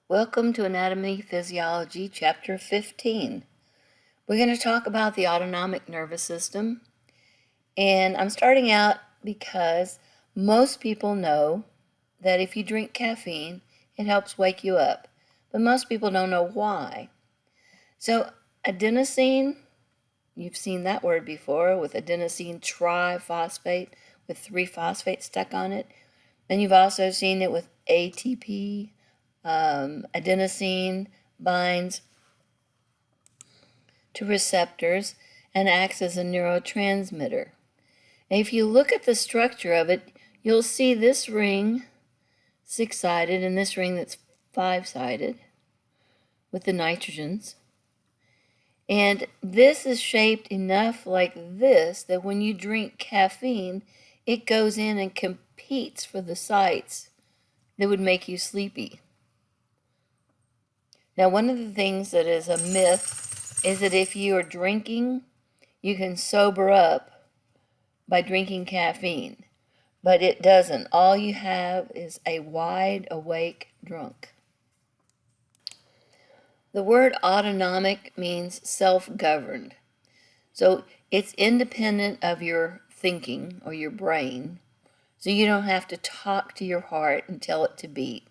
Welcome to Anatomy Physiology, Chapter 15. We're going to talk about the autonomic nervous system. And I'm starting out because most people know that if you drink caffeine, it helps wake you up. But most people don't know why. So adenosine, you've seen that word before with adenosine triphosphate with 3 phosphates stuck on it. And you've also seen it with ATP. Adenosine binds to receptors and acts as a neurotransmitter. And if you look at the structure of it, you'll see this ring 6-sided and this ring that's 5-sided with the nitrogens. And this is shaped enough like this that when you drink caffeine, it goes in and competes for the sites that would make you sleepy. Now, one of the things that is a myth is that if you are drinking, you can sober up by drinking caffeine. But it doesn't. All you have is a wide awake drunk. The word autonomic means self-governed. So it's independent of your thinking or your brain. So you don't have to talk to your heart and tell it to beat.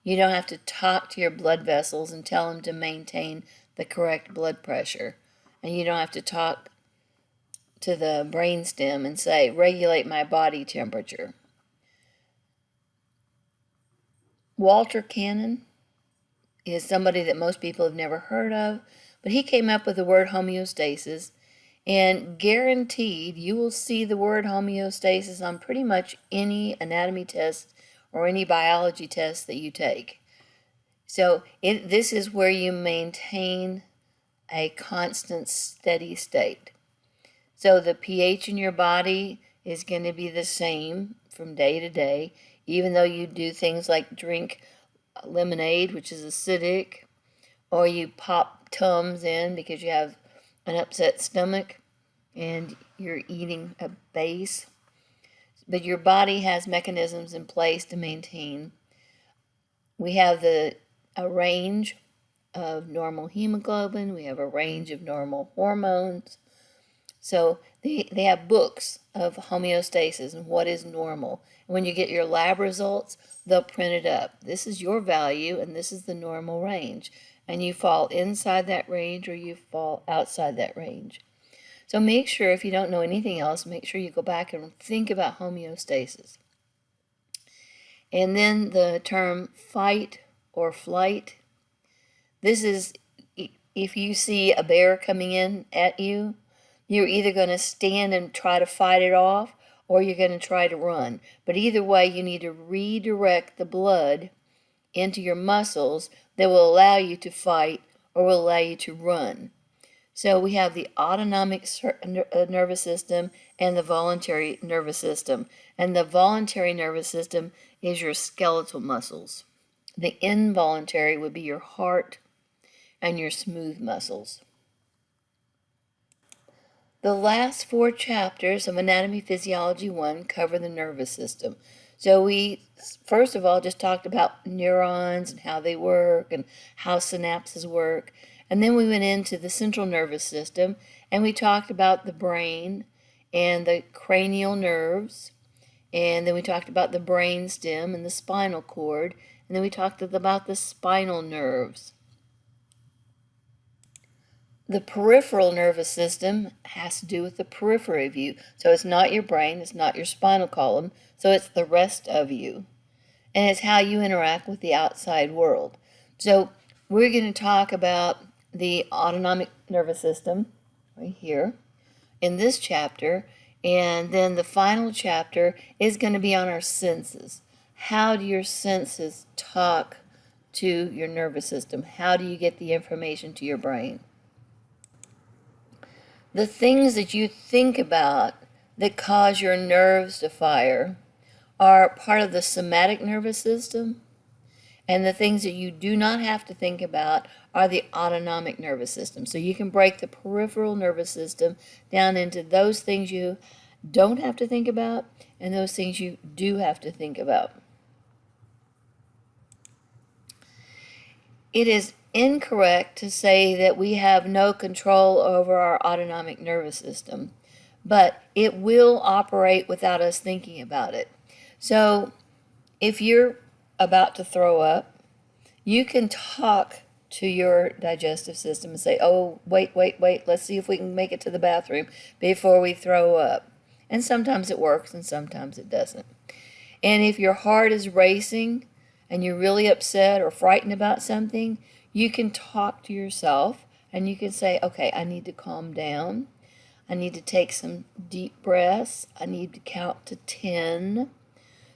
You don't have to talk to your blood vessels and tell them to maintain the correct blood pressure. And you don't have to talk to the brainstem and say, regulate my body temperature. Walter Cannon is somebody that most people have never heard of, but he came up with the word homeostasis, and guaranteed you will see the word homeostasis on pretty much any anatomy test or any biology test that you take. So this is where you maintain a constant, steady state. So the pH in your body is going to be the same from day to day, even though you do things like drink lemonade, which is acidic, or you pop Tums in because you have an upset stomach and you're eating a base. But your body has mechanisms in place to maintain. We have a range of normal hemoglobin. We have a range of normal hormones. So they have books of homeostasis and what is normal. And when you get your lab results, they'll print it up. This is your value and this is the normal range. And you fall inside that range or you fall outside that range. So make sure, if you don't know anything else, make sure you go back and think about homeostasis. And then the term fight or flight. This is if you see a bear coming in at you, you're either going to stand and try to fight it off or you're going to try to run. But either way, you need to redirect the blood into your muscles that will allow you to fight or will allow you to run. So we have the autonomic nervous system and the voluntary nervous system. And the voluntary nervous system is your skeletal muscles. The involuntary would be your heart and your smooth muscles. The last 4 chapters of Anatomy Physiology 1 cover the nervous system. So we, first of all, just talked about neurons and how they work and how synapses work. And then we went into the central nervous system and we talked about the brain and the cranial nerves. And then we talked about the brain stem and the spinal cord. And then we talked about the spinal nerves. The peripheral nervous system has to do with the periphery of you. So it's not your brain, it's not your spinal column, so it's the rest of you. And it's how you interact with the outside world. So we're going to talk about the autonomic nervous system right here in this chapter, and then the final chapter is going to be on our senses. How do your senses talk to your nervous system? How do you get the information to your brain? The things that you think about that cause your nerves to fire are part of the somatic nervous system, and the things that you do not have to think about are the autonomic nervous system. So you can break the peripheral nervous system down into those things you don't have to think about and those things you do have to think about. It is incorrect to say that we have no control over our autonomic nervous system, but it will operate without us thinking about it. So if you're about to throw up, you can talk to your digestive system and say, oh, wait, let's see if we can make it to the bathroom before we throw up. And sometimes it works and sometimes it doesn't. And if your heart is racing and you're really upset or frightened about something, you can talk to yourself and you can say, okay, I need to calm down. I need to take some deep breaths. I need to count to 10.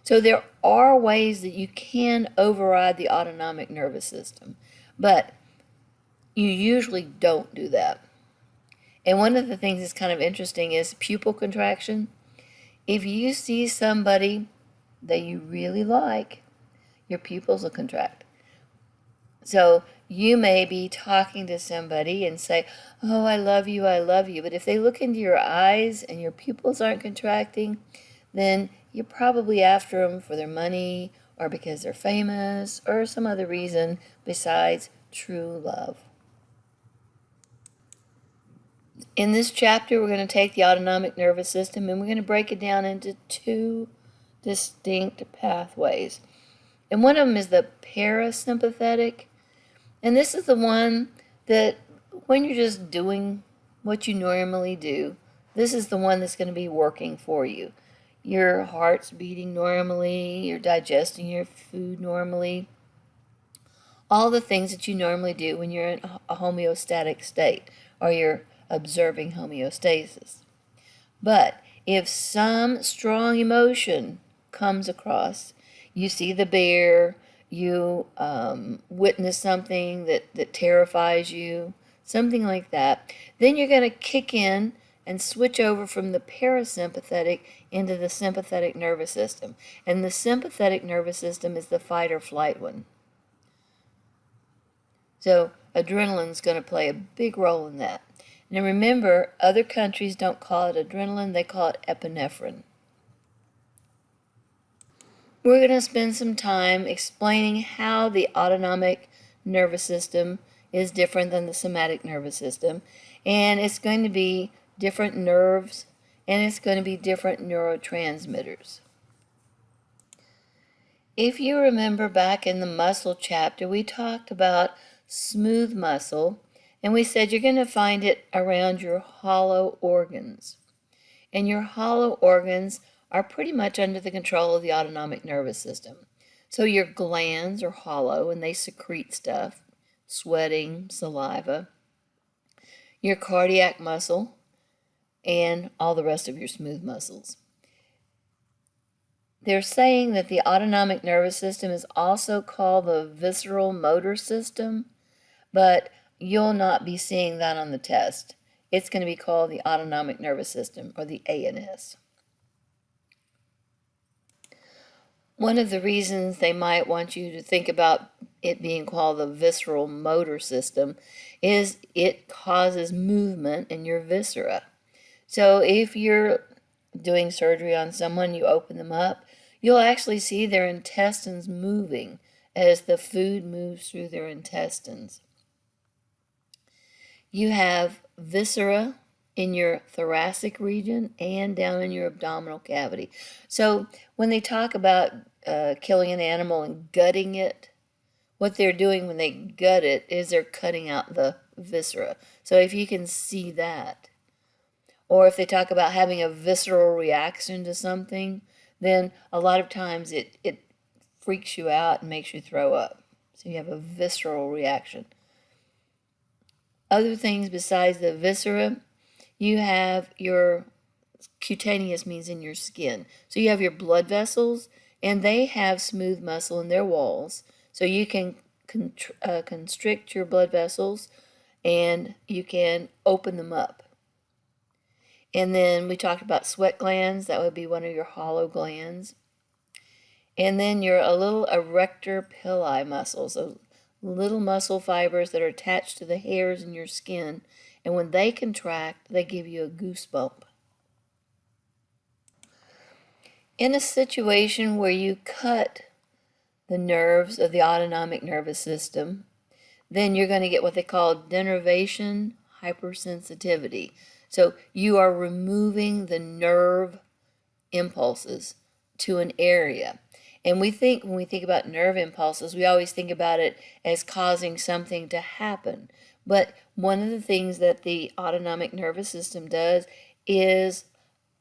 So there are ways that you can override the autonomic nervous system, but you usually don't do that. And one of the things that's kind of interesting is pupil contraction. If you see somebody that you really like, your pupils will contract. So you may be talking to somebody and say, oh, I love you, but if they look into your eyes and your pupils aren't contracting, then you're probably after them for their money or because they're famous or some other reason besides true love. In this chapter, we're going to take the autonomic nervous system and we're going to break it down into two distinct pathways. And one of them is the parasympathetic. And this is the one that when you're just doing what you normally do, this is the one that's going to be working for you. Your heart's beating normally, you're digesting your food normally, all the things that you normally do when you're in a homeostatic state or you're observing homeostasis. But if some strong emotion comes across, you see the bear, you witness something that terrifies you, something like that, then you're going to kick in and switch over from the parasympathetic into the sympathetic nervous system. And the sympathetic nervous system is the fight or flight one. So adrenaline's going to play a big role in that. Now remember, other countries don't call it adrenaline, they call it epinephrine. We're going to spend some time explaining how the autonomic nervous system is different than the somatic nervous system. And it's going to be different nerves, and it's going to be different neurotransmitters. If you remember back in the muscle chapter, we talked about smooth muscle, and we said you're going to find it around your hollow organs. And your hollow organs are pretty much under the control of the autonomic nervous system. So your glands are hollow and they secrete stuff, sweating, saliva. Your cardiac muscle and all the rest of your smooth muscles. They're saying that the autonomic nervous system is also called the visceral motor system, but you'll not be seeing that on the test. It's going to be called the autonomic nervous system, or the ANS. One of the reasons they might want you to think about it being called the visceral motor system is it causes movement in your viscera. So if you're doing surgery on someone, you open them up, you'll actually see their intestines moving as the food moves through their intestines. You have viscera in your thoracic region and down in your abdominal cavity. So when they talk about killing an animal and gutting it, what they're doing when they gut it is they're cutting out the viscera. So if you can see that, or if they talk about having a visceral reaction to something, then a lot of times it freaks you out and makes you throw up. So you have a visceral reaction. Other things besides the viscera, you have your cutaneous, means in your skin. So you have your blood vessels, and they have smooth muscle in their walls. So you can constrict your blood vessels, and you can open them up. And then we talked about sweat glands. That would be one of your hollow glands. And then your little erector pili muscles, so little muscle fibers that are attached to the hairs in your skin. And when they contract, they give you a goosebump. In a situation where you cut the nerves of the autonomic nervous system, then you're going to get what they call derivation hypersensitivity. So you are removing the nerve impulses to an area. And when we think about nerve impulses, we always think about it as causing something to happen. But one of the things that the autonomic nervous system does is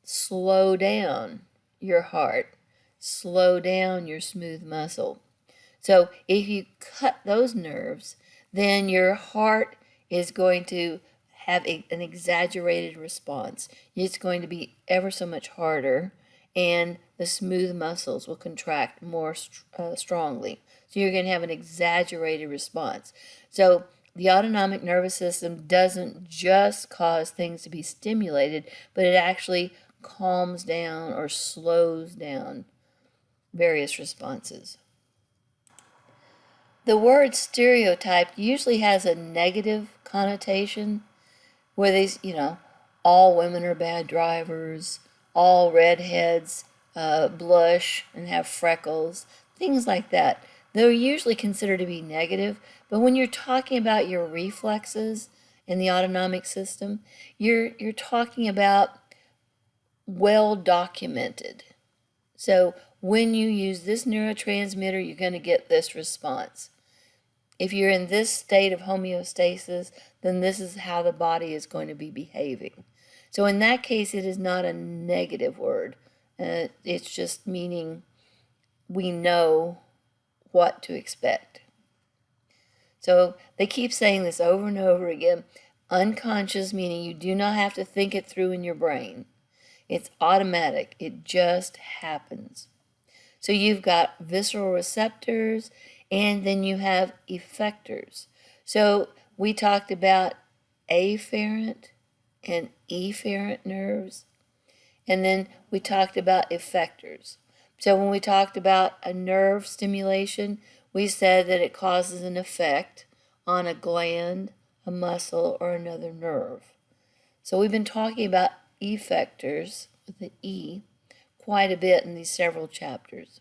slow down your heart, slow down your smooth muscle. So if you cut those nerves, then your heart is going to have an exaggerated response. It's going to be ever so much harder, and the smooth muscles will contract more strongly. So you're going to have an exaggerated response. So the autonomic nervous system doesn't just cause things to be stimulated, but it actually calms down or slows down various responses. The word stereotype usually has a negative connotation, where these, all women are bad drivers, all redheads blush and have freckles, things like that. They're usually considered to be negative, but when you're talking about your reflexes in the autonomic system, you're talking about well documented. So when you use this neurotransmitter, you're going to get this response. If you're in this state of homeostasis, then this is how the body is going to be behaving. So in that case, it is not a negative word. It's just meaning we know what to expect. So they keep saying this over and over again. Unconscious, meaning you do not have to think it through in your brain. It's automatic. It just happens. So you've got visceral receptors, and then you have effectors. So we talked about afferent and efferent nerves, and then we talked about effectors. So when we talked about a nerve stimulation, we said that it causes an effect on a gland, a muscle, or another nerve. So we've been talking about effectors with the E quite a bit in these several chapters.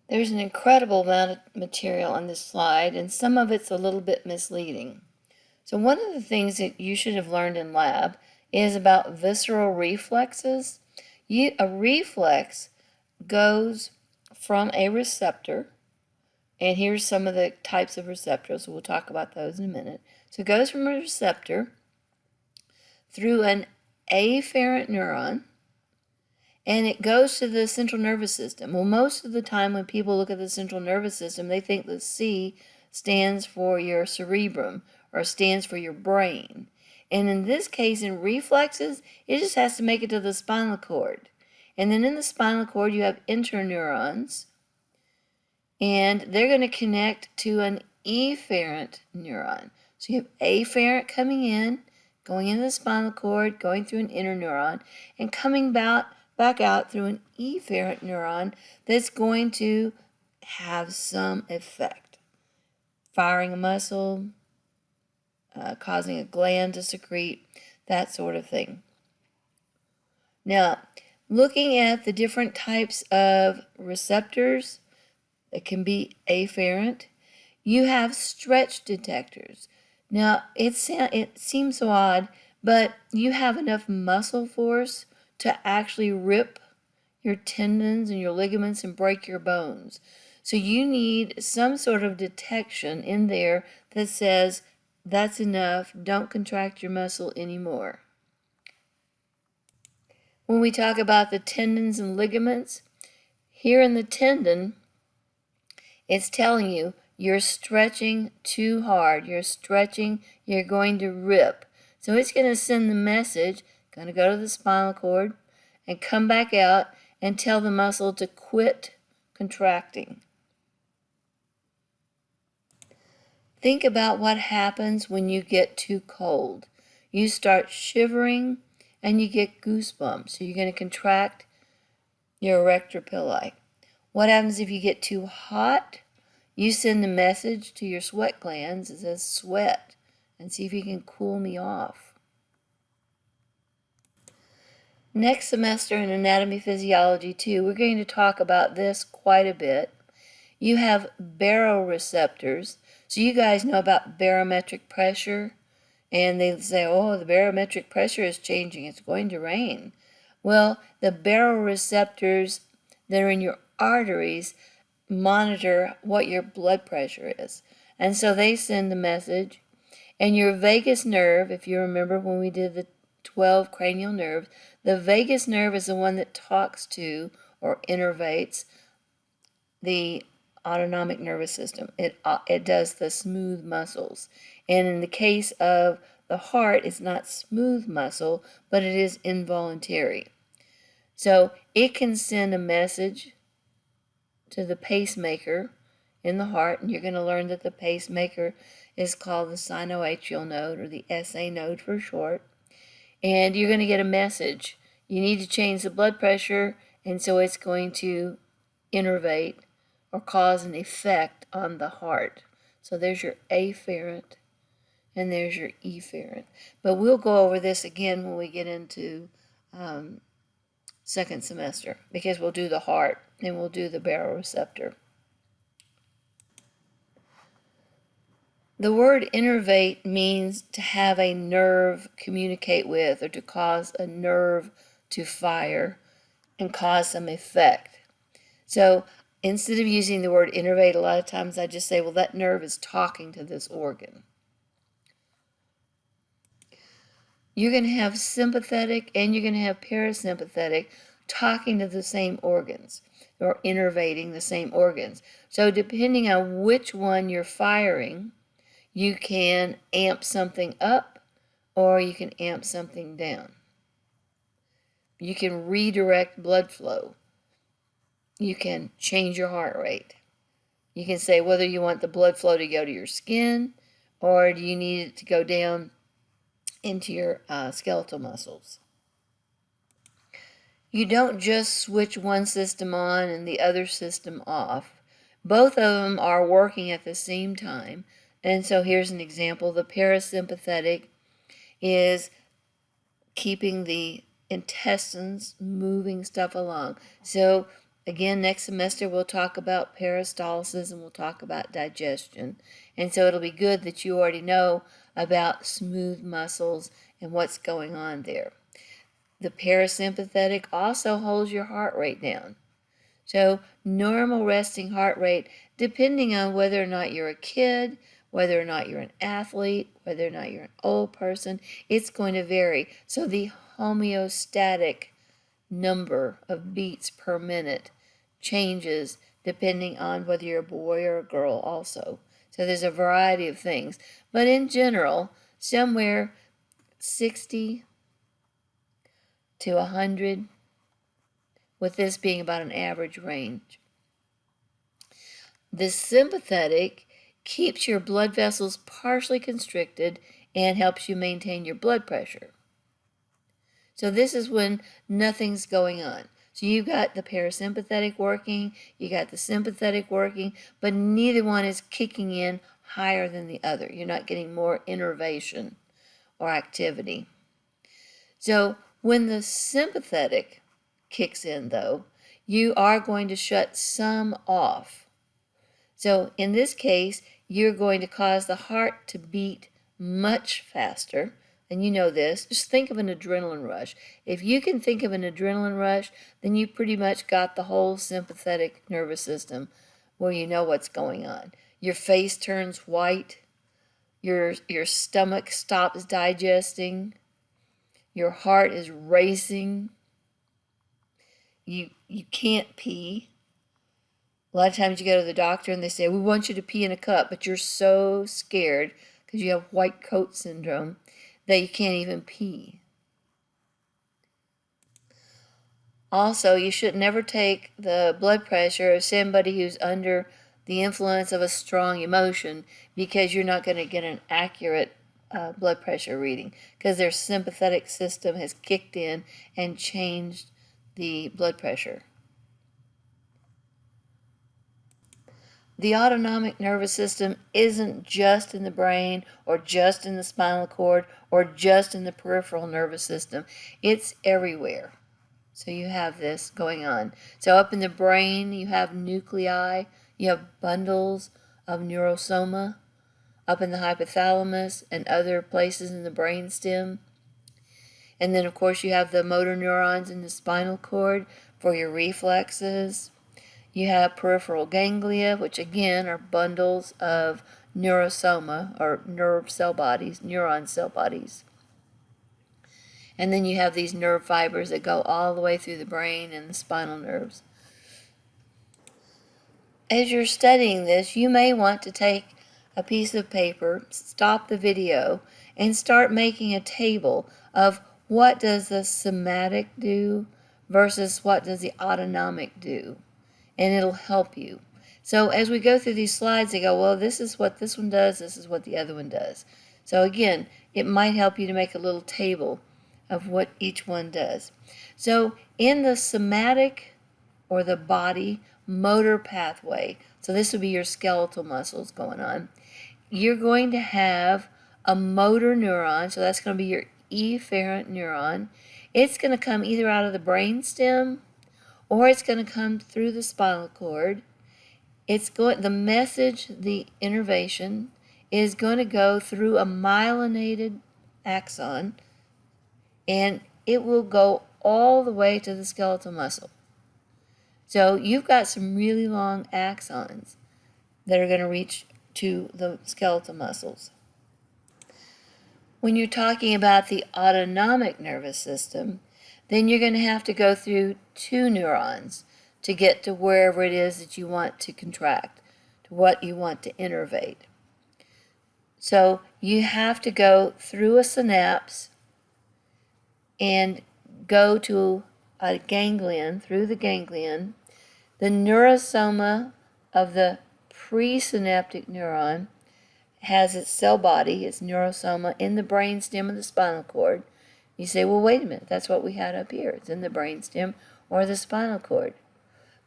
There's an incredible amount of material on this slide, and some of it's a little bit misleading. So one of the things that you should have learned in lab is about visceral reflexes. A reflex goes from a receptor, and here's some of the types of receptors, so we'll talk about those in a minute. So it goes from a receptor through an afferent neuron, and it goes to the central nervous system. Well, most of the time when people look at the central nervous system, they think the C stands for your cerebrum or stands for your brain. And in this case, in reflexes, it just has to make it to the spinal cord. And then in the spinal cord, you have interneurons, and they're going to connect to an efferent neuron. So you have afferent coming in, going into the spinal cord, going through an interneuron, and coming back out through an efferent neuron that's going to have some effect. Firing a muscle, causing a gland to secrete, that sort of thing. Now, looking at the different types of receptors that can be afferent, you have stretch detectors. Now, it seems so odd, but you have enough muscle force to actually rip your tendons and your ligaments and break your bones. So you need some sort of detection in there that says, that's enough, don't contract your muscle anymore. When we talk about the tendons and ligaments, here in the tendon, it's telling you you're stretching too hard. You're stretching, you're going to rip. So it's going to send the message, going to go to the spinal cord and come back out and tell the muscle to quit contracting. Think about what happens when you get too cold. You start shivering and you get goosebumps. So you're going to contract your erector pili. What happens if you get too hot? You send a message to your sweat glands that says sweat and see if you can cool me off. Next semester in Anatomy Physiology 2, we're going to talk about this quite a bit. You have baroreceptors. So you guys know about barometric pressure, and they say, oh, the barometric pressure is changing, it's going to rain. Well, the baroreceptors that are in your arteries monitor what your blood pressure is. And so they send a message. And your vagus nerve, if you remember when we did the 12 cranial nerves, the vagus nerve is the one that talks to or innervates the autonomic nervous system. It does the smooth muscles. And in the case of the heart, it's not smooth muscle, but it is involuntary. So it can send a message to the pacemaker in the heart, and you're going to learn that the pacemaker is called the sinoatrial node, or the SA node for short. And you're going to get a message. You need to change the blood pressure, and so it's going to innervate or cause an effect on the heart. So there's your afferent, and there's your efferent. But we'll go over this again when we get into second semester, because we'll do the heart and we'll do the baroreceptor. The word innervate means to have a nerve communicate with, or to cause a nerve to fire and cause some effect. So instead of using the word innervate, a lot of times I just say, well, that nerve is talking to this organ. You're going to have sympathetic and you're going to have parasympathetic talking to the same organs, or innervating the same organs. So depending on which one you're firing, you can amp something up or you can amp something down. You can redirect blood flow. You can change your heart rate. You can say whether you want the blood flow to go to your skin, or do you need it to go down into your skeletal muscles. You don't just switch one system on and the other system off. Both of them are working at the same time. And so here's an example. The parasympathetic is keeping the intestines moving stuff along. So again, next semester we'll talk about peristalsis and we'll talk about digestion. And so it'll be good that you already know about smooth muscles and what's going on there. The parasympathetic also holds your heart rate down. So normal resting heart rate, depending on whether or not you're a kid, whether or not you're an athlete, whether or not you're an old person, it's going to vary. So the homeostatic number of beats per minute changes depending on whether you're a boy or a girl also. So there's a variety of things. But in general, somewhere 60 to 100, with this being about an average range. The sympathetic keeps your blood vessels partially constricted and helps you maintain your blood pressure. So this is when nothing's going on. So you've got the parasympathetic working, you got the sympathetic working, but neither one is kicking in higher than the other. You're not getting more innervation or activity. So when the sympathetic kicks in, though, you are going to shut some off. So in this case, you're going to cause the heart to beat much faster. And you know this, just think of an adrenaline rush. If you can think of an adrenaline rush, then you pretty much got the whole sympathetic nervous system where you know what's going on. Your face turns white, your stomach stops digesting, your heart is racing, you can't pee. A lot of times you go to the doctor and they say, we want you to pee in a cup, but you're so scared because you have white coat syndrome that you can't even pee. Also, you should never take the blood pressure of somebody who's under the influence of a strong emotion, because you're not going to get an accurate blood pressure reading, because their sympathetic system has kicked in and changed the blood pressure. The autonomic nervous system isn't just in the brain or just in the spinal cord or just in the peripheral nervous system. It's everywhere. So you have this going on. So up in the brain, you have nuclei. You have bundles of neurosoma up in the hypothalamus and other places in the brainstem. And then, of course, you have the motor neurons in the spinal cord for your reflexes. You have peripheral ganglia, which again are bundles of neurosoma, or neuron cell bodies. And then you have these nerve fibers that go all the way through the brain and the spinal nerves. As you're studying this, you may want to take a piece of paper, stop the video, and start making a table of what does the somatic do versus what does the autonomic do. And it'll help you. So as we go through these slides, they go, well, this is what this one does, this is what the other one does. So again, it might help you to make a little table of what each one does. So in the somatic, or the body motor pathway, so this would be your skeletal muscles going on, you're going to have a motor neuron, so that's going to be your efferent neuron. It's going to come either out of the brainstem or it's going to come through the spinal cord. The message, the innervation, is going to go through a myelinated axon, and it will go all the way to the skeletal muscle. So you've got some really long axons that are going to reach to the skeletal muscles. When you're talking about the autonomic nervous system, then you're going to have to go through 2 neurons to get to wherever it is that you want to contract, to what you want to innervate. So you have to go through a synapse and go to a ganglion, through the ganglion. The neurosoma of the presynaptic neuron has its cell body, its neurosoma, in the brainstem of the spinal cord. You say, well, wait a minute, that's what we had up here. It's in the brainstem or the spinal cord.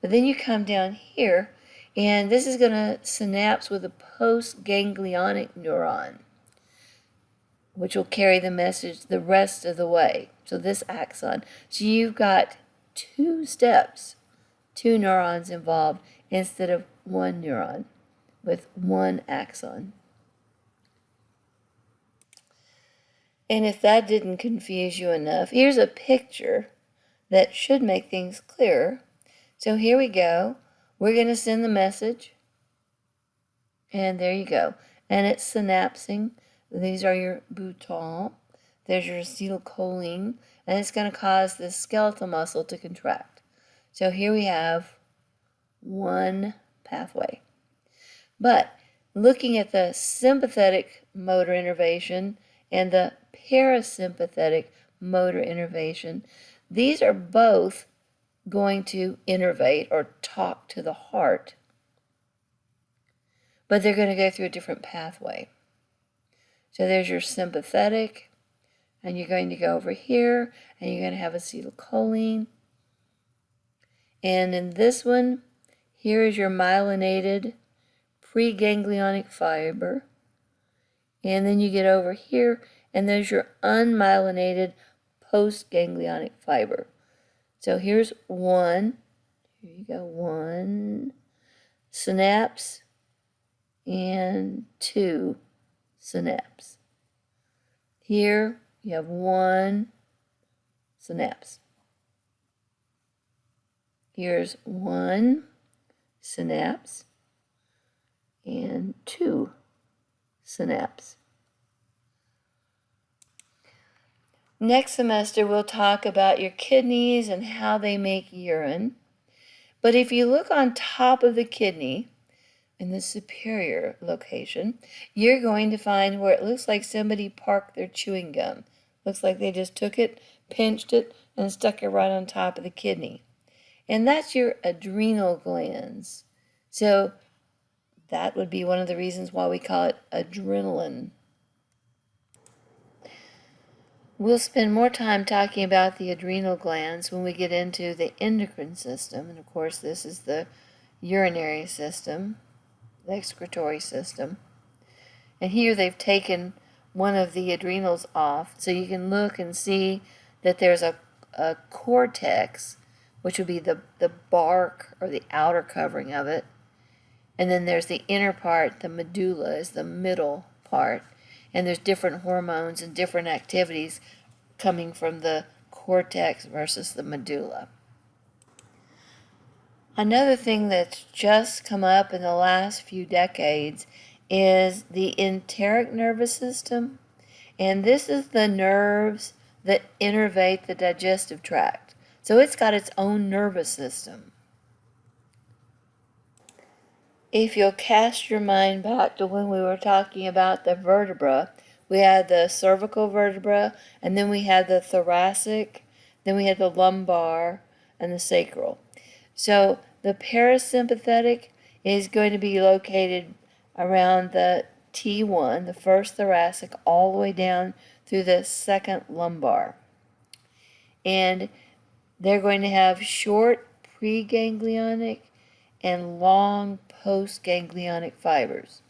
But then you come down here, and this is going to synapse with a postganglionic neuron, which will carry the message the rest of the way. So this axon. So you've got 2 steps, 2 neurons involved instead of 1 neuron with 1 axon. And if that didn't confuse you enough, here's a picture that should make things clearer. So here we go. We're going to send the message. And there you go. And it's synapsing. These are your boutons. There's your acetylcholine. And it's going to cause the skeletal muscle to contract. So here we have 1 pathway. But looking at the sympathetic motor innervation and the parasympathetic motor innervation, these are both going to innervate or talk to the heart, but they're going to go through a different pathway. So there's your sympathetic, and you're going to go over here, and you're going to have acetylcholine. And in this one, here is your myelinated preganglionic fiber. And then you get over here, and there's your unmyelinated postganglionic fiber. So here's 1. Here you go, 1 synapse and 2 synapse. Here you have 1 synapse. Here's 1 synapse and 2 synapse. Next semester, we'll talk about your kidneys and how they make urine. But if you look on top of the kidney, in the superior location, you're going to find where it looks like somebody parked their chewing gum. Looks like they just took it, pinched it, and stuck it right on top of the kidney. And that's your adrenal glands. So that would be one of the reasons why we call it adrenaline. We'll spend more time talking about the adrenal glands when we get into the endocrine system. And of course, this is the urinary system, the excretory system. And here they've taken one of the adrenals off, so you can look and see that there's a cortex, which would be the bark or the outer covering of it. And then there's the inner part, the medulla is the middle part. And there's different hormones and different activities coming from the cortex versus the medulla. Another thing that's just come up in the last few decades is the enteric nervous system. And this is the nerves that innervate the digestive tract. So it's got its own nervous system. If you'll cast your mind back to when we were talking about the vertebra, we had the cervical vertebra, and then we had the thoracic, then we had the lumbar, and the sacral. So the parasympathetic is going to be located around the T1, the first thoracic, all the way down through the second lumbar. And they're going to have short preganglionic and long postganglionic fibers.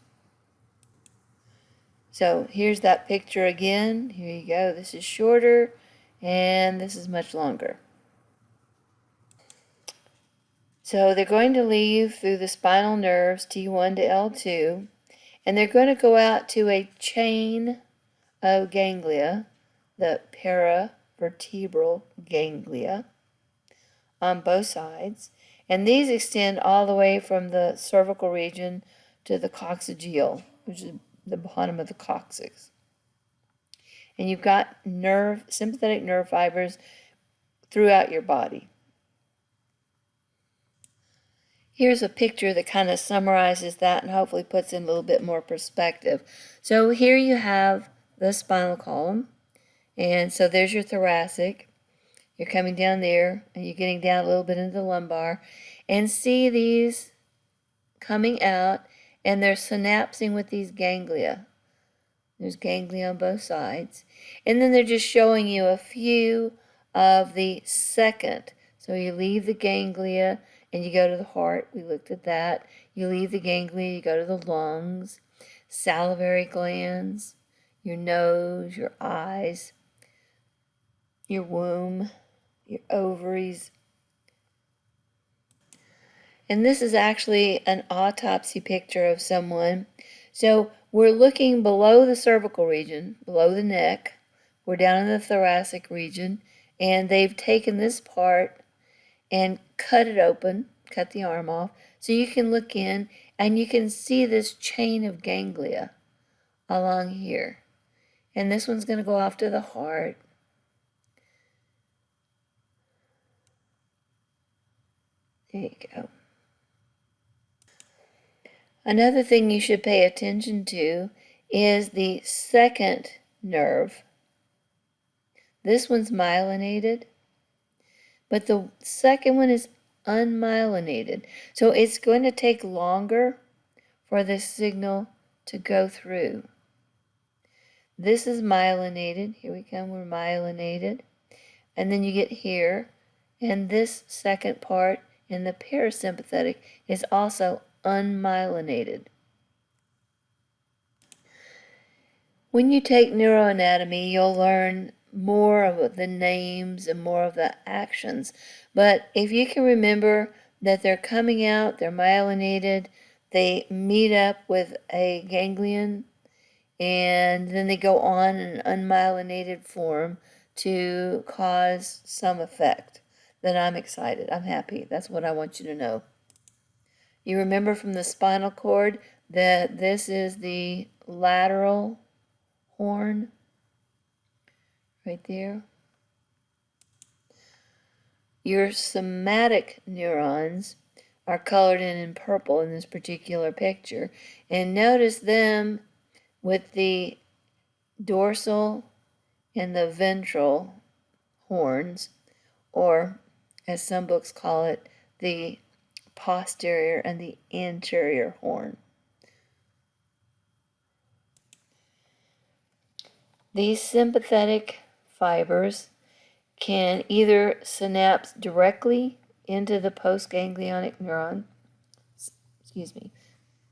So here's that picture again. Here you go. This is shorter and this is much longer. So they're going to leave through the spinal nerves T1 to L2, and they're going to go out to a chain of ganglia, the paravertebral ganglia, on both sides. And these extend all the way from the cervical region to the coccygeal, which is the bottom of the coccyx. And you've got sympathetic nerve fibers throughout your body. Here's a picture that kind of summarizes that and hopefully puts in a little bit more perspective. So here you have the spinal column, and so there's your thoracic. You're coming down there, and you're getting down a little bit into the lumbar, and see these coming out, and they're synapsing with these ganglia. There's ganglia on both sides. And then they're just showing you a few of the second. So you leave the ganglia, and you go to the heart. We looked at that. You leave the ganglia, you go to the lungs, salivary glands, your nose, your eyes, your womb, your ovaries. And this is actually an autopsy picture of someone. So we're looking below the cervical region, below the neck. We're down in the thoracic region, and they've taken this part and cut it open, cut the arm off, so you can look in and you can see this chain of ganglia along here. And this one's going to go off to the heart. There you go. Another thing you should pay attention to is the second nerve. This one's myelinated, but the second one is unmyelinated. So it's going to take longer for this signal to go through. This is myelinated. Here we come, we're myelinated. And then you get here, and this second part in the parasympathetic is also unmyelinated. When you take neuroanatomy, you'll learn more of the names and more of the actions. But if you can remember that they're coming out, they're myelinated, they meet up with a ganglion, and then they go on in an unmyelinated form to cause some effect, then I'm excited. I'm happy. That's what I want you to know. You remember from the spinal cord that this is the lateral horn right there. Your somatic neurons are colored in purple in this particular picture. And notice them with the dorsal and the ventral horns, or as some books call it, the posterior and the anterior horn. These sympathetic fibers can either synapse directly into the postganglionic neuron,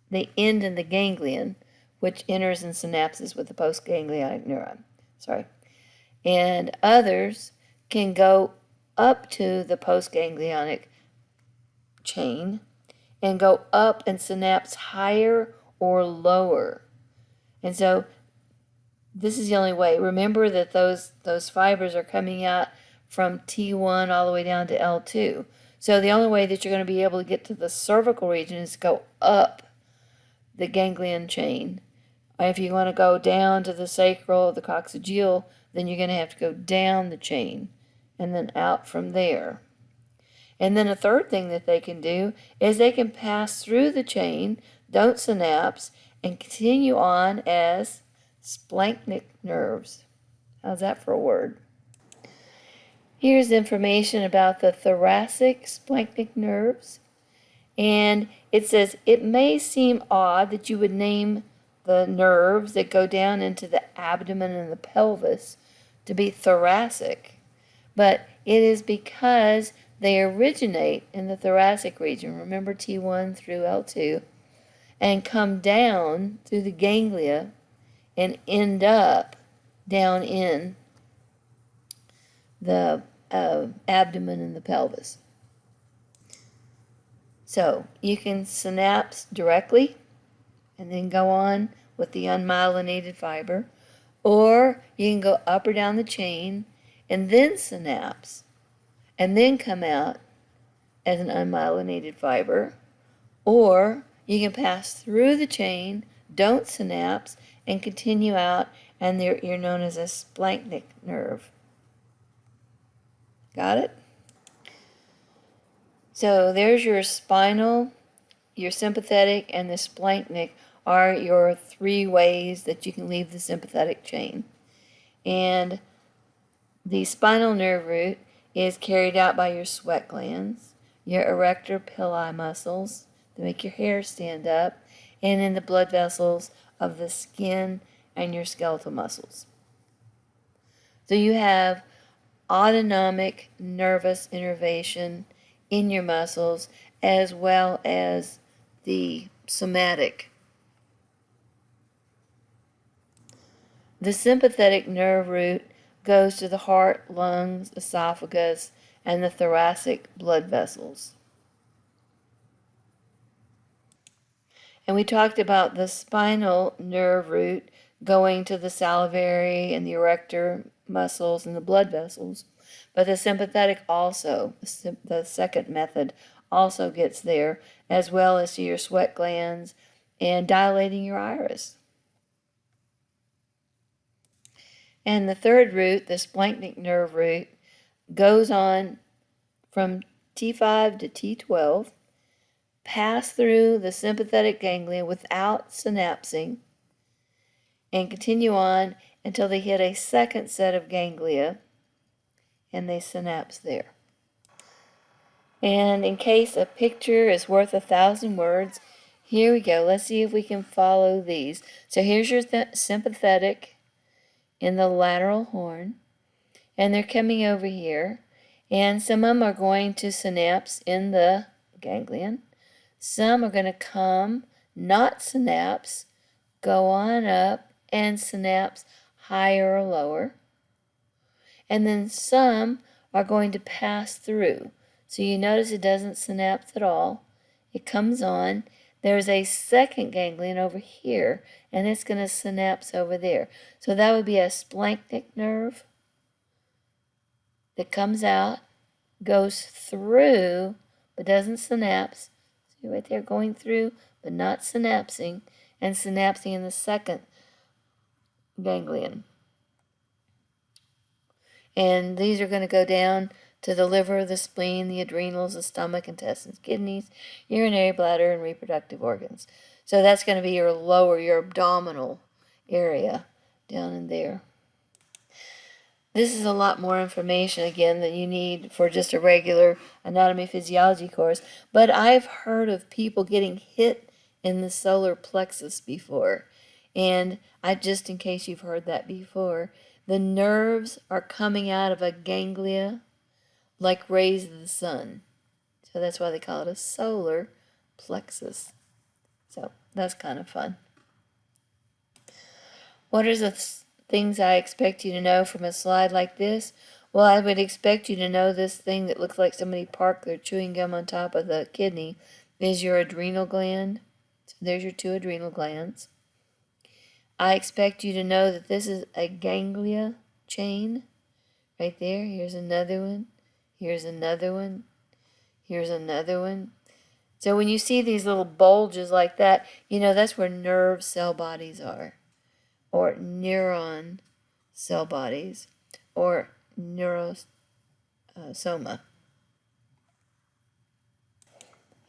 they end in the ganglion, which enters and synapses with the postganglionic neuron. And others can go up to the postganglionic chain and go up and synapse higher or lower. And so this is the only way. Remember that those fibers are coming out from T1 all the way down to L2. So the only way that you're going to be able to get to the cervical region is to go up the ganglion chain. If you want to go down to the sacral or the coccygeal, then you're going to have to go down the chain and then out from there. And then a third thing that they can do is they can pass through the chain, don't synapse, and continue on as splanchnic nerves. How's that for a word? Here's information about the thoracic splanchnic nerves. And it says, it may seem odd that you would name the nerves that go down into the abdomen and the pelvis to be thoracic, but it is because they originate in the thoracic region, remember T1 through L2, and come down through the ganglia and end up down in the abdomen and the pelvis. So you can synapse directly and then go on with the unmyelinated fiber, or you can go up or down the chain and then synapse and then come out as an unmyelinated fiber, or you can pass through the chain, don't synapse, and continue out, and you're known as a splanchnic nerve. Got it? So there's your spinal, your sympathetic, and the splanchnic are your three ways that you can leave the sympathetic chain. And the spinal nerve root is carried out by your sweat glands, your erector pili muscles that make your hair stand up, and in the blood vessels of the skin and your skeletal muscles. So you have autonomic nervous innervation in your muscles as well as the somatic. The sympathetic nerve root goes to the heart, lungs, esophagus, and the thoracic blood vessels. And we talked about the spinal nerve root going to the salivary and the erector muscles and the blood vessels. But the sympathetic also, the second method, also gets there, as well as to your sweat glands and dilating your iris. And the third root, the splanchnic nerve root, goes on from T5 to T12, pass through the sympathetic ganglia without synapsing, and continue on until they hit a second set of ganglia, and they synapse there. And in case a picture is worth 1,000 words, here we go. Let's see if we can follow these. So here's your sympathetic in the lateral horn, and they're coming over here, and some of them are going to synapse in the ganglion. Some are going to come, not synapse, go on up and synapse higher or lower. And then some are going to pass through. So you notice it doesn't synapse at all. It comes on. There's a second ganglion over here, and it's going to synapse over there. So that would be a splanchnic nerve that comes out, goes through, but doesn't synapse. See right there, going through, but not synapsing, and synapsing in the second ganglion. And these are going to go down to the liver, the spleen, the adrenals, the stomach, intestines, kidneys, urinary bladder, and reproductive organs. So that's going to be your lower, your abdominal area down in there. This is a lot more information, again, than you need for just a regular anatomy physiology course. But I've heard of people getting hit in the solar plexus before. And just in case you've heard that before, the nerves are coming out of a ganglia like rays of the sun. So that's why they call it a solar plexus. So that's kind of fun. What are the things I expect you to know from a slide like this? Well, I would expect you to know this thing that looks like somebody parked their chewing gum on top of the kidney. is your adrenal gland. So there's your 2 adrenal glands. I expect you to know that this is a ganglia chain. Right there. Here's another one. Here's another one. Here's another one. So when you see these little bulges like that, you know that's where nerve cell bodies are, or neuron cell bodies, or neurosoma.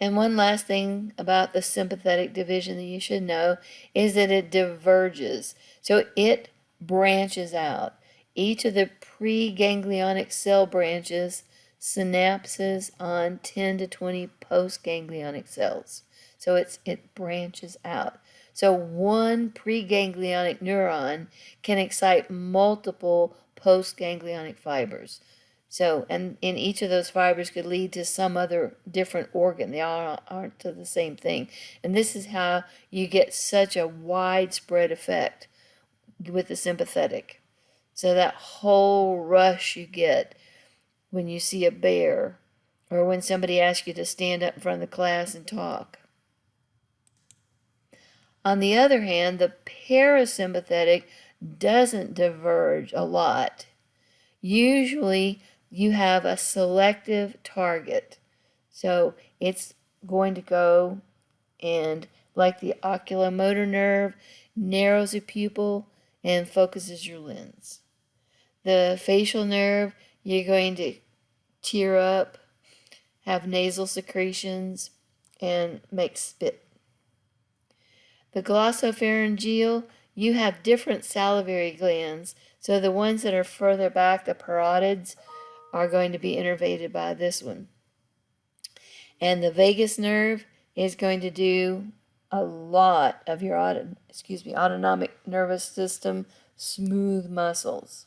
And one last thing about the sympathetic division that you should know is that it diverges. So it branches out. Each of the preganglionic cell branches synapses on 10 to 20 postganglionic cells. So it branches out. So one preganglionic neuron can excite multiple postganglionic fibers. So, and in each of those fibers could lead to some other different organ. They all aren't to the same thing. And this is how you get such a widespread effect with the sympathetic. So that whole rush you get when you see a bear or when somebody asks you to stand up in front of the class and talk. On the other hand, the parasympathetic doesn't diverge a lot. Usually, you have a selective target. So it's going to go and, like the oculomotor nerve, narrows the pupil and focuses your lens. The facial nerve, you're going to tear up, have nasal secretions, and make spit. The glossopharyngeal, you have different salivary glands. So the ones that are further back, the parotids, are going to be innervated by this one. And the vagus nerve is going to do a lot of your autonomic nervous system smooth muscles.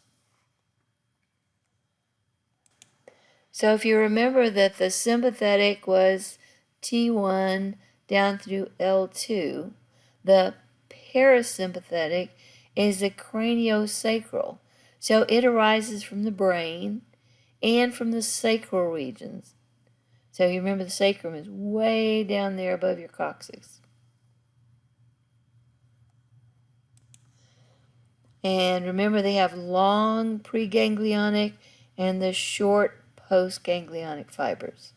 So if you remember that the sympathetic was T1 down through L2, the parasympathetic is the craniosacral. So it arises from the brain and from the sacral regions. So you remember the sacrum is way down there above your coccyx. And remember they have long preganglionic and the short postganglionic fibers.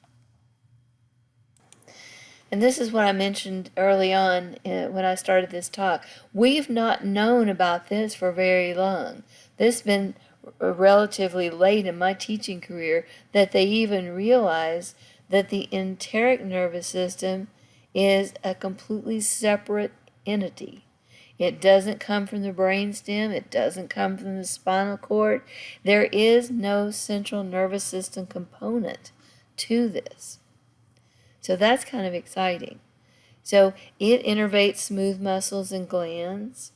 And this is what I mentioned early on when I started this talk. We've not known about this for very long. This has been relatively late in my teaching career that they even realize that the enteric nervous system is a completely separate entity. It doesn't come from the brainstem. It doesn't come from the spinal cord. There is no central nervous system component to this. So that's kind of exciting. So it innervates smooth muscles and glands,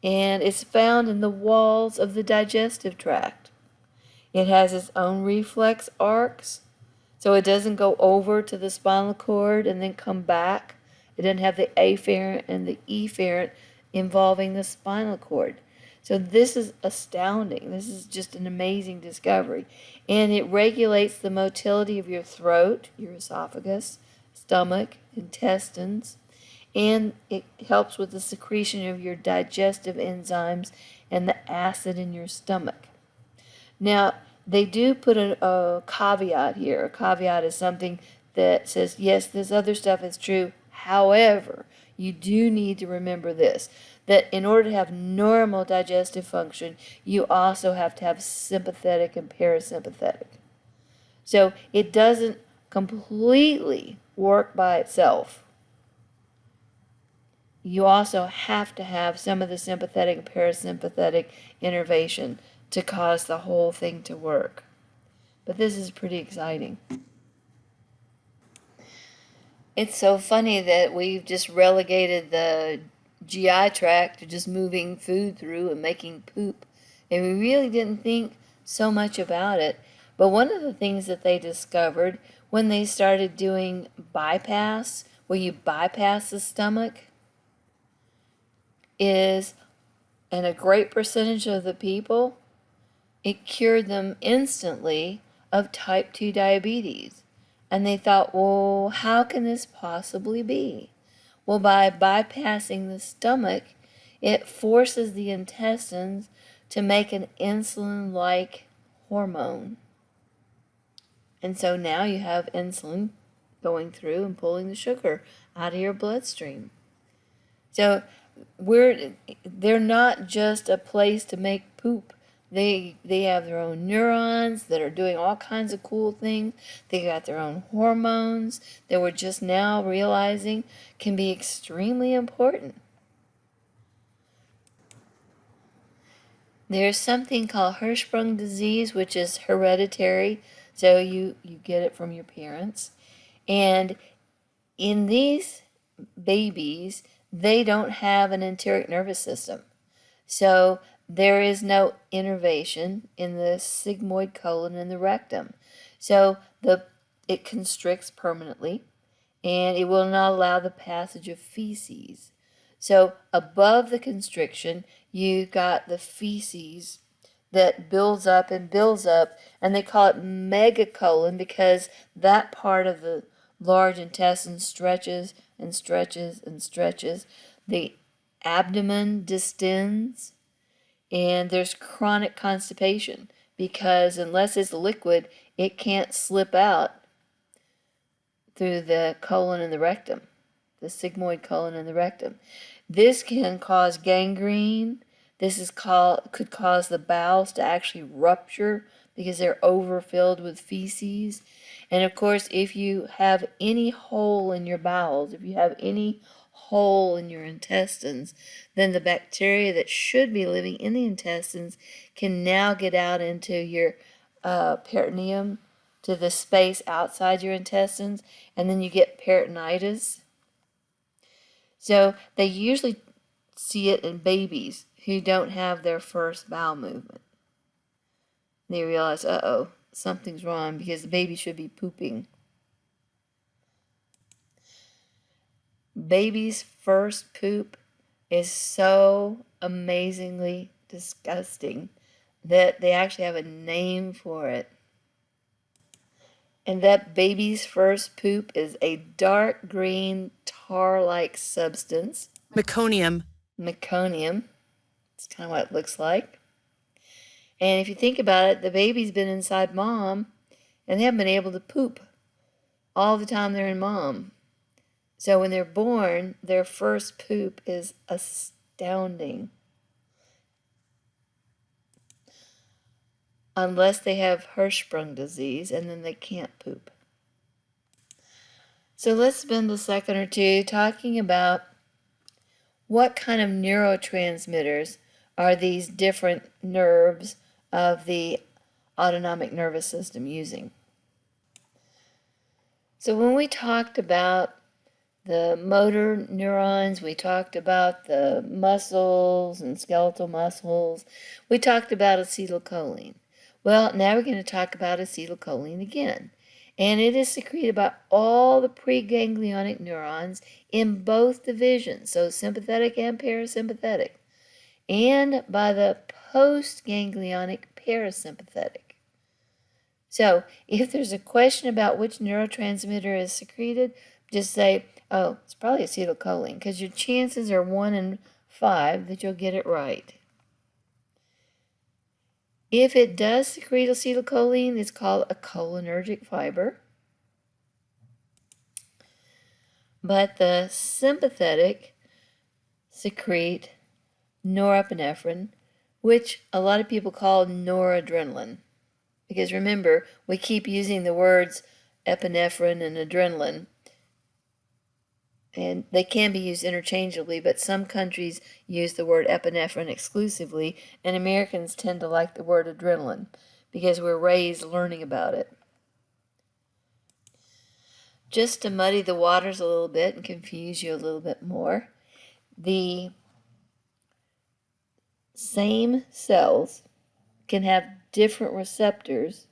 and it's found in the walls of the digestive tract. It has its own reflex arcs, so it doesn't go over to the spinal cord and then come back. It doesn't have the afferent and the efferent involving the spinal cord. So this is astounding. This is just an amazing discovery. And it regulates the motility of your throat, your esophagus, stomach, intestines, and it helps with the secretion of your digestive enzymes and the acid in your stomach. Now, they do put a caveat here. A caveat is something that says, yes, this other stuff is true. However, you do need to remember this, that in order to have normal digestive function, you also have to have sympathetic and parasympathetic. So it doesn't completely work by itself. You also have to have some of the sympathetic and parasympathetic innervation to cause the whole thing to work. But this is pretty exciting. It's so funny that we've just relegated the GI tract to just moving food through and making poop. And we really didn't think so much about it. But one of the things that they discovered when they started doing bypass, where you bypass the stomach, is, and a great percentage of the people, it cured them instantly of type 2 diabetes. And they thought, well, how can this possibly be? Well, by bypassing the stomach, it forces the intestines to make an insulin-like hormone. And so now you have insulin going through and pulling the sugar out of your bloodstream. So they're not just a place to make poop. They have their own neurons that are doing all kinds of cool things. They got their own hormones that we're just now realizing can be extremely important. There's something called Hershburn Disease, which is hereditary, so you get it from your parents. And in these babies, they don't have an enteric nervous system. So there is no innervation in the sigmoid colon and the rectum. So it constricts permanently, and it will not allow the passage of feces. So above the constriction, you've got the feces that builds up, and they call it megacolon because that part of the large intestine stretches and stretches and stretches. The abdomen distends, and there's chronic constipation because unless it's liquid, it can't slip out through the colon and the rectum, the sigmoid colon and the rectum. This can cause gangrene. Could cause the bowels to actually rupture because they're overfilled with feces. And of course, if you have any hole in your bowels, if you have any hole in your intestines, then the bacteria that should be living in the intestines can now get out into your peritoneum, to the space outside your intestines, and then you get peritonitis. So they usually see it in babies who don't have their first bowel movement. They realize, uh-oh, something's wrong because the baby should be pooping. Baby's first poop is so amazingly disgusting that they actually have a name for it. And that baby's first poop is a dark green tar-like substance. Meconium. It's kind of what it looks like. And if you think about it, the baby's been inside mom, and they haven't been able to poop all the time they're in mom. So when they're born, their first poop is astounding. Unless they have Hershburn disease, and then they can't poop. So let's spend a second or two talking about what kind of neurotransmitters are these different nerves of the autonomic nervous system using. So when we talked about the motor neurons, we talked about the muscles and skeletal muscles, we talked about acetylcholine. Well, now we're going to talk about acetylcholine again. And it is secreted by all the preganglionic neurons in both divisions, so sympathetic and parasympathetic, and by the postganglionic parasympathetic. So if there's a question about which neurotransmitter is secreted, just say, oh, it's probably acetylcholine, because your chances are 1 in 5 that you'll get it right. If it does secrete acetylcholine, it's called a cholinergic fiber. But the sympathetic secrete norepinephrine, which a lot of people call noradrenaline. Because remember, we keep using the words epinephrine and adrenaline. And they can be used interchangeably, but some countries use the word epinephrine exclusively, and Americans tend to like the word adrenaline because we're raised learning about it. Just to muddy the waters a little bit and confuse you a little bit more, the same cells can have different receptors,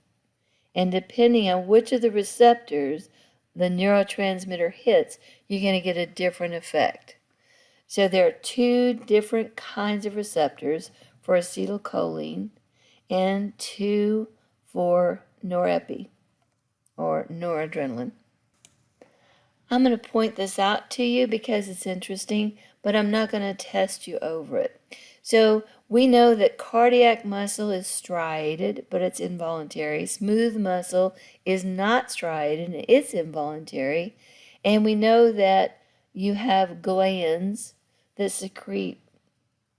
and depending on which of the receptors the neurotransmitter hits, you're going to get a different effect. So there are 2 different kinds of receptors for acetylcholine and 2 for norepi. or noradrenaline. I'm going to point this out to you because it's interesting, but I'm not going to test you over it. So we know that cardiac muscle is striated, but it's involuntary. Smooth muscle is not striated, it's involuntary. And we know that you have glands that secrete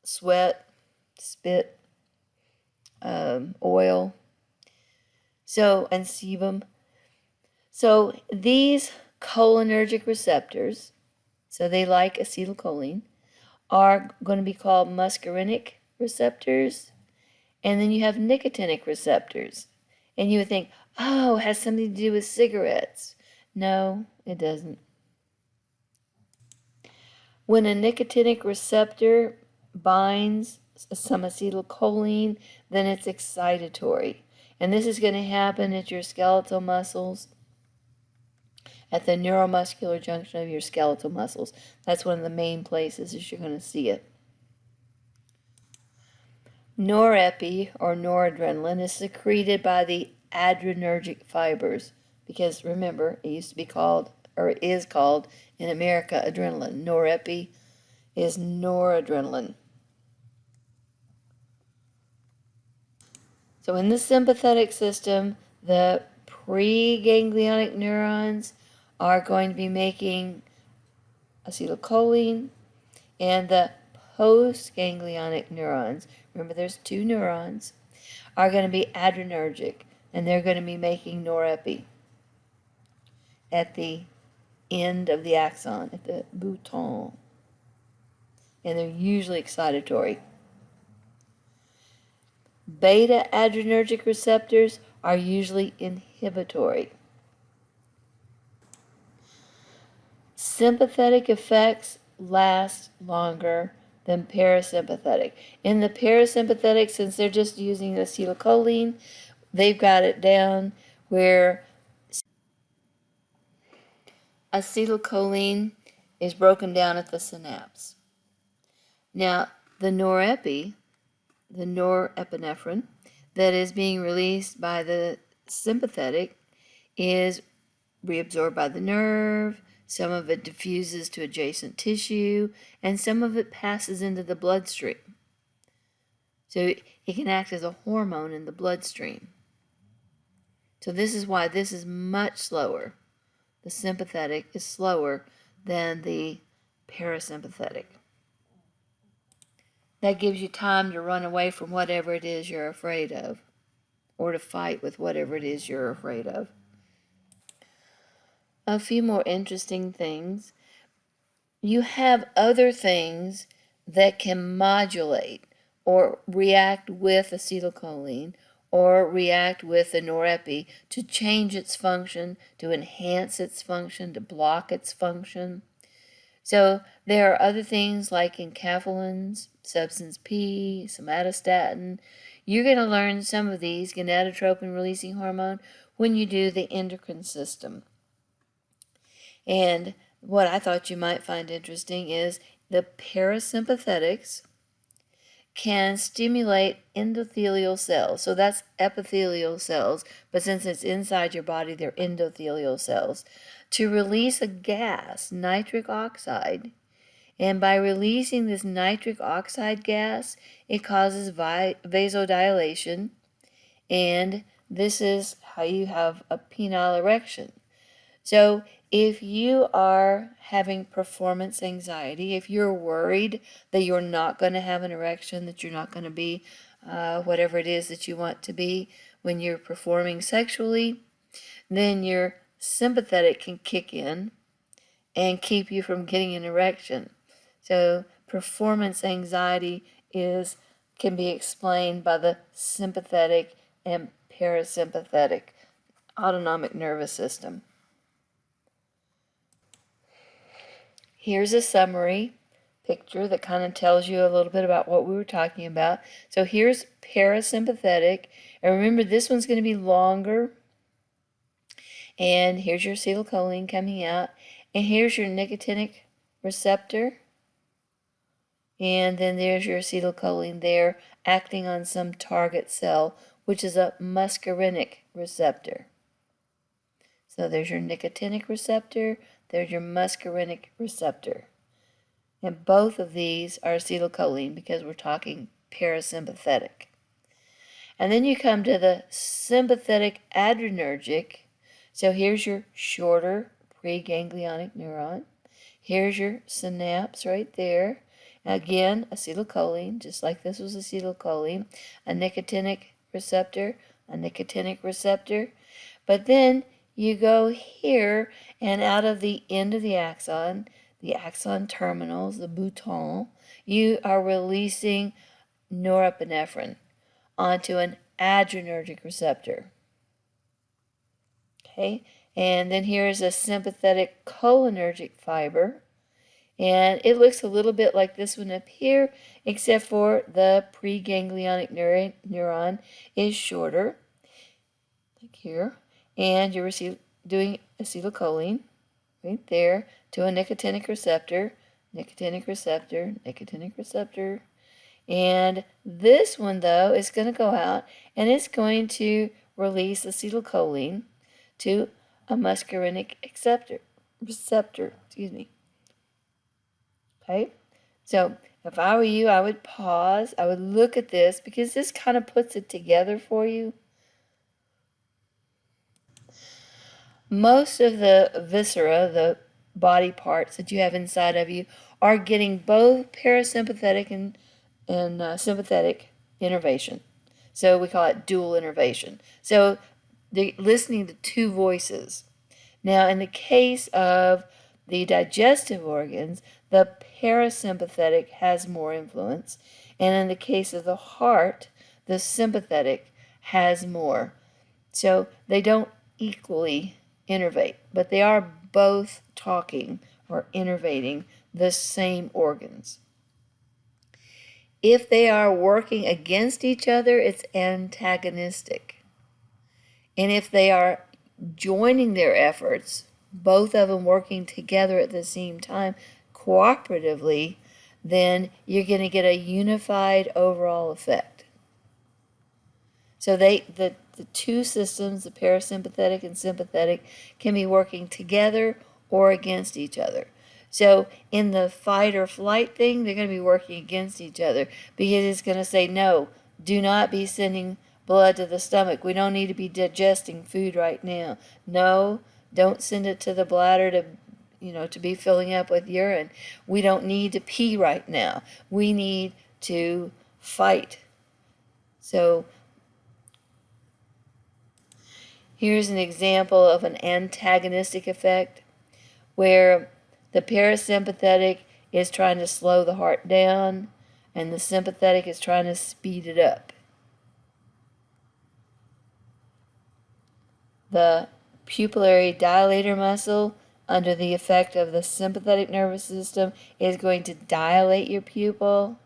sweat, spit, oil, and sebum. So these cholinergic receptors, so they like acetylcholine, are going to be called muscarinic receptors. And then you have nicotinic receptors. And you would think, oh, it has something to do with cigarettes. No, it doesn't. When a nicotinic receptor binds some acetylcholine, then it's excitatory. And this is going to happen at your skeletal muscles, at the neuromuscular junction of your skeletal muscles. That's one of the main places that you're going to see it. Norepi, or noradrenaline, is secreted by the adrenergic fibers, because remember, it used to be called, or is called in America, adrenaline. Norepi is noradrenaline. So in the sympathetic system, the preganglionic neurons are going to be making acetylcholine, and the postganglionic neurons, remember there's two neurons, are going to be adrenergic, and they're going to be making norepi at the end of the axon, at the bouton, and they're usually excitatory. Beta adrenergic receptors are usually inhibitory. Sympathetic effects last longer than parasympathetic. In the parasympathetic, since they're just using acetylcholine, they've got it down where acetylcholine is broken down at the synapse. Now, the norepinephrine that is being released by the sympathetic is reabsorbed by the nerve. Some of it diffuses to adjacent tissue, and some of it passes into the bloodstream. So it can act as a hormone in the bloodstream. So this is why this is much slower. The sympathetic is slower than the parasympathetic. That gives you time to run away from whatever it is you're afraid of, or to fight with whatever it is you're afraid of. A few more interesting things. You have other things that can modulate or react with acetylcholine or react with the norepi to change its function, to enhance its function, to block its function. So there are other things like enkephalins, substance P, somatostatin. You're going to learn some of these, gonadotropin-releasing hormone, when you do the endocrine system. And what I thought you might find interesting is the parasympathetics can stimulate endothelial cells. So that's epithelial cells, but since it's inside your body, they're endothelial cells, to release a gas, nitric oxide. And by releasing this nitric oxide gas, it causes vasodilation, and this is how you have a penile erection. So if you are having performance anxiety, if you're worried that you're not going to have an erection, that you're not going to be whatever it is that you want to be when you're performing sexually, then your sympathetic can kick in and keep you from getting an erection. So performance anxiety can be explained by the sympathetic and parasympathetic autonomic nervous system. Here's a summary picture that kind of tells you a little bit about what we were talking about. So here's parasympathetic, and remember this one's going to be longer. And here's your acetylcholine coming out, and here's your nicotinic receptor, and then there's your acetylcholine there acting on some target cell, which is a muscarinic receptor. So there's your nicotinic receptor, there's your muscarinic receptor. And both of these are acetylcholine because we're talking parasympathetic. And then you come to the sympathetic adrenergic. So here's your shorter preganglionic neuron. Here's your synapse right there. Again, acetylcholine, just like this was acetylcholine, a nicotinic receptor, a nicotinic receptor. But then you go here, and out of the end of the axon terminals, the bouton, you are releasing norepinephrine onto an adrenergic receptor. Okay, and then here is a sympathetic cholinergic fiber, and it looks a little bit like this one up here, except for the preganglionic neuron is shorter, like here, and you're doing acetylcholine right there to a nicotinic receptor, nicotinic receptor, nicotinic receptor. And this one, though, is going to go out and it's going to release acetylcholine to a muscarinic receptor. Okay? So if I were you, I would pause. I would look at this because this kind of puts it together for you. Most of the viscera, the body parts that you have inside of you, are getting both parasympathetic and sympathetic innervation. So we call it dual innervation. So they're listening to two voices. Now, in the case of the digestive organs, the parasympathetic has more influence. And in the case of the heart, the sympathetic has more. So they don't equally innervate, but they are both talking or innervating the same organs. If they are working against each other, it's antagonistic. And if they are joining their efforts, both of them working together at the same time, cooperatively, then you're going to get a unified overall effect. So the two systems, the parasympathetic and sympathetic, can be working together or against each other. So in the fight or flight thing, they're going to be working against each other because it's going to say, no, do not be sending blood to the stomach. We don't need to be digesting food right now. No, don't send it to the bladder to be filling up with urine. We don't need to pee right now. We need to fight. So here's an example of an antagonistic effect where the parasympathetic is trying to slow the heart down and the sympathetic is trying to speed it up. The pupillary dilator muscle, under the effect of the sympathetic nervous system, is going to dilate your pupil.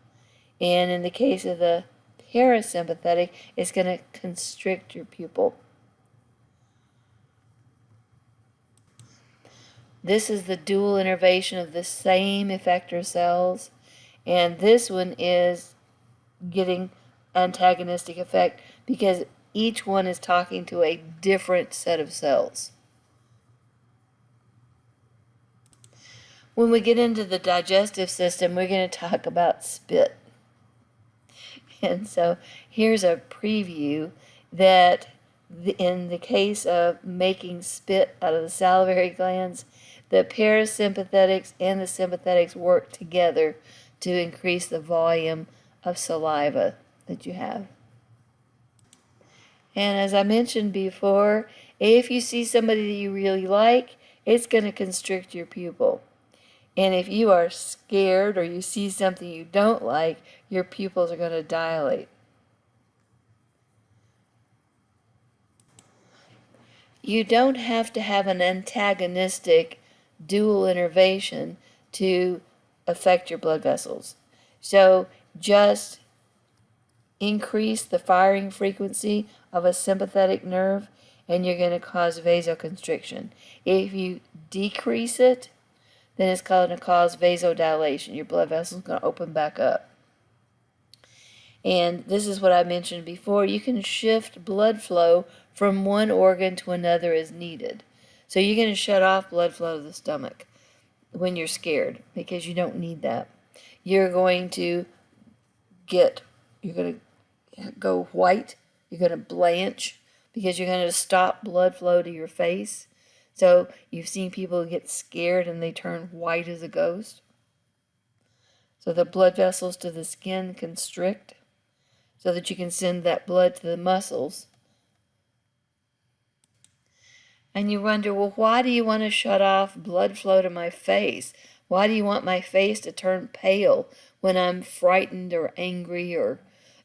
And in the case of the parasympathetic, it's going to constrict your pupil. This is the dual innervation of the same effector cells, and this one is getting antagonistic effect because each one is talking to a different set of cells. When we get into the digestive system, we're going to talk about spit. And so here's a preview that in the case of making spit out of the salivary glands, the parasympathetics and the sympathetics work together to increase the volume of saliva that you have. And as I mentioned before, if you see somebody that you really like, it's going to constrict your pupil. And if you are scared or you see something you don't like, your pupils are going to dilate. You don't have to have an antagonistic dual innervation to affect your blood vessels. So just increase the firing frequency of a sympathetic nerve and you're going to cause vasoconstriction. If you decrease it, then it's going to cause vasodilation. Your blood vessel is going to open back up. And this is what I mentioned before. You can shift blood flow from one organ to another as needed. So you're going to shut off blood flow to the stomach when you're scared, because you don't need that. You're going to go white, you're going to blanch, because you're going to stop blood flow to your face. So you've seen people get scared and they turn white as a ghost. So the blood vessels to the skin constrict so that you can send that blood to the muscles. And you wonder, well, why do you want to shut off blood flow to my face? Why do you want my face to turn pale when I'm frightened or angry or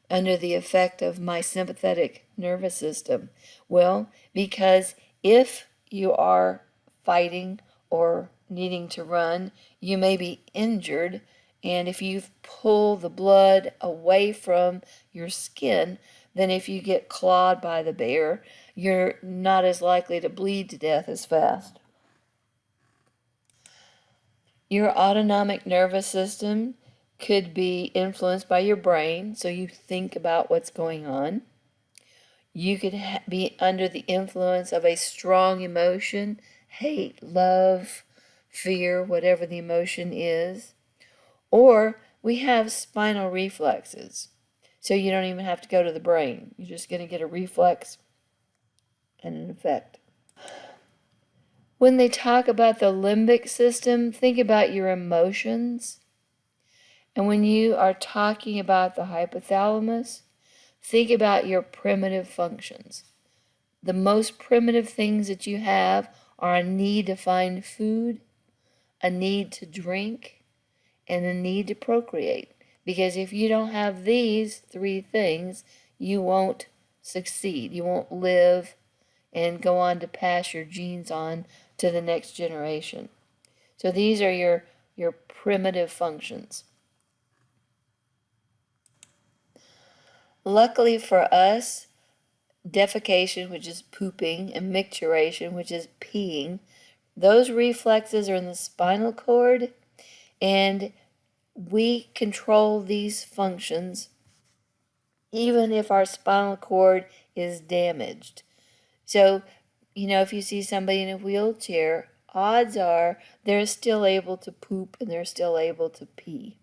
under the effect of my sympathetic nervous system? Well, because if you are fighting or needing to run, you may be injured, and if you pull the blood away from your skin, then if you get clawed by the bear, you're not as likely to bleed to death as fast. Your autonomic nervous system could be influenced by your brain, so you think about what's going on. You could be under the influence of a strong emotion, hate, love, fear, whatever the emotion is. Or we have spinal reflexes, so you don't even have to go to the brain. You're just going to get a reflex and an effect. When they talk about the limbic system, think about your emotions. And when you are talking about the hypothalamus, think about your primitive functions. The most primitive things that you have are a need to find food, a need to drink, and a need to procreate. Because if you don't have these three things, you won't succeed. You won't live and go on to pass your genes on to the next generation. So these are your primitive functions. Luckily for us, defecation, which is pooping, and micturition, which is peeing, those reflexes are in the spinal cord, and we control these functions even if our spinal cord is damaged. So, if you see somebody in a wheelchair, odds are they're still able to poop and they're still able to pee.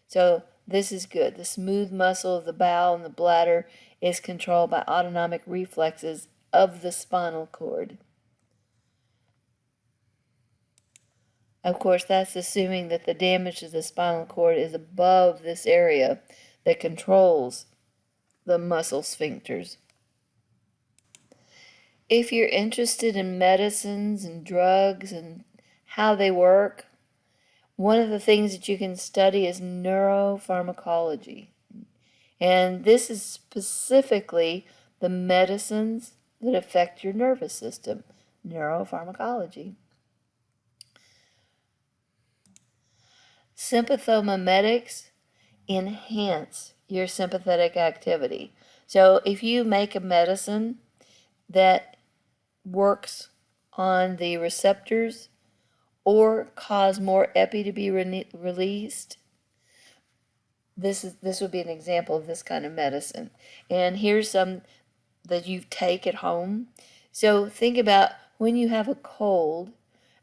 So this is good. The smooth muscle of the bowel and the bladder is controlled by autonomic reflexes of the spinal cord. Of course, that's assuming that the damage to the spinal cord is above this area that controls the muscle sphincters. If you're interested in medicines and drugs and how they work, one of the things that you can study is neuropharmacology. And this is specifically the medicines that affect your nervous system, neuropharmacology. Sympathomimetics enhance your sympathetic activity. So if you make a medicine that works on the receptors or cause more epi to be released, this would be an example of this kind of medicine. And here's some that you take at home. So think about when you have a cold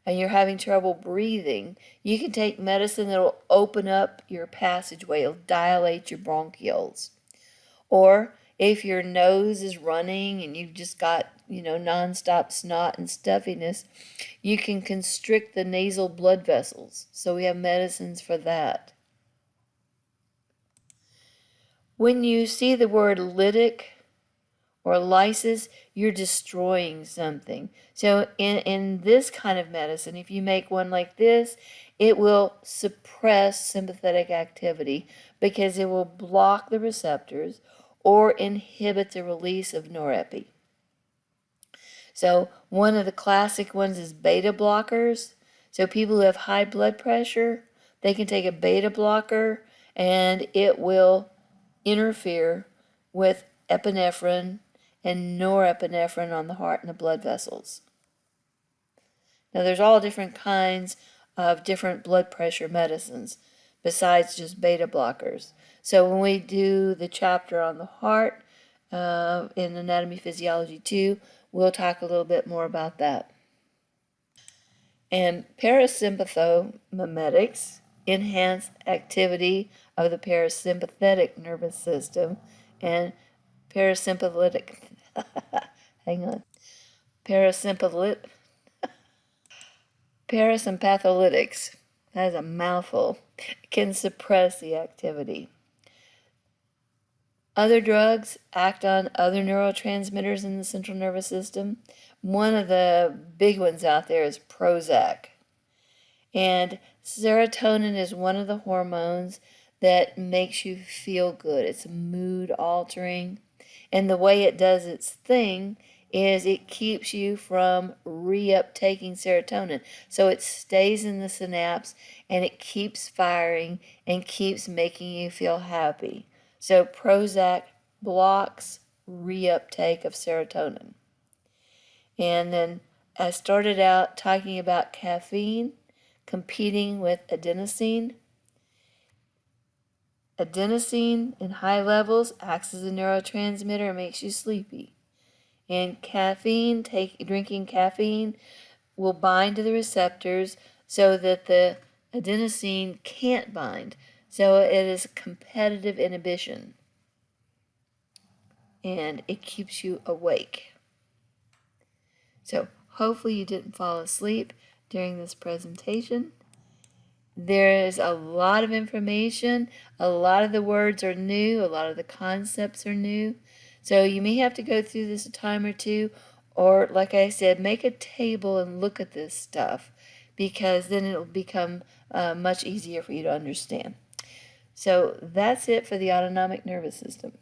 and you're having trouble breathing, you can take medicine that will open up your passageway, it'll dilate your bronchioles. Or if your nose is running and you've just got, nonstop snot and stuffiness, you can constrict the nasal blood vessels. So we have medicines for that. When you see the word lytic or lysis, you're destroying something. So in this kind of medicine, if you make one like this, it will suppress sympathetic activity because it will block the receptors or inhibit the release of norepi. So one of the classic ones is beta blockers. So people who have high blood pressure, they can take a beta blocker and it will interfere with epinephrine and norepinephrine on the heart and the blood vessels. Now there's all different kinds of different blood pressure medicines besides just beta blockers. So when we do the chapter on the heart in Anatomy Physiology 2, we'll talk a little bit more about that. And parasympathomimetics enhance activity of the parasympathetic nervous system, and parasympathetic hang on parasympathetic parasympatholytics, that is a mouthful, can suppress the activity. Other drugs act on other neurotransmitters in the central nervous system. One of the big ones out there is Prozac. And serotonin is one of the hormones that makes you feel good. It's mood altering. And the way it does its thing is it keeps you from reuptaking serotonin. So it stays in the synapse and it keeps firing and keeps making you feel happy. So Prozac blocks reuptake of serotonin. And then I started out talking about caffeine competing with adenosine. Adenosine in high levels acts as a neurotransmitter and makes you sleepy. And caffeine, drinking caffeine will bind to the receptors so that the adenosine can't bind. So it is competitive inhibition. And it keeps you awake. So hopefully you didn't fall asleep during this presentation. There is a lot of information. A lot of the words are new. A lot of the concepts are new. So you may have to go through this a time or two, or like I said, make a table and look at this stuff, because then it'll become much easier for you to understand. So that's it for the autonomic nervous system.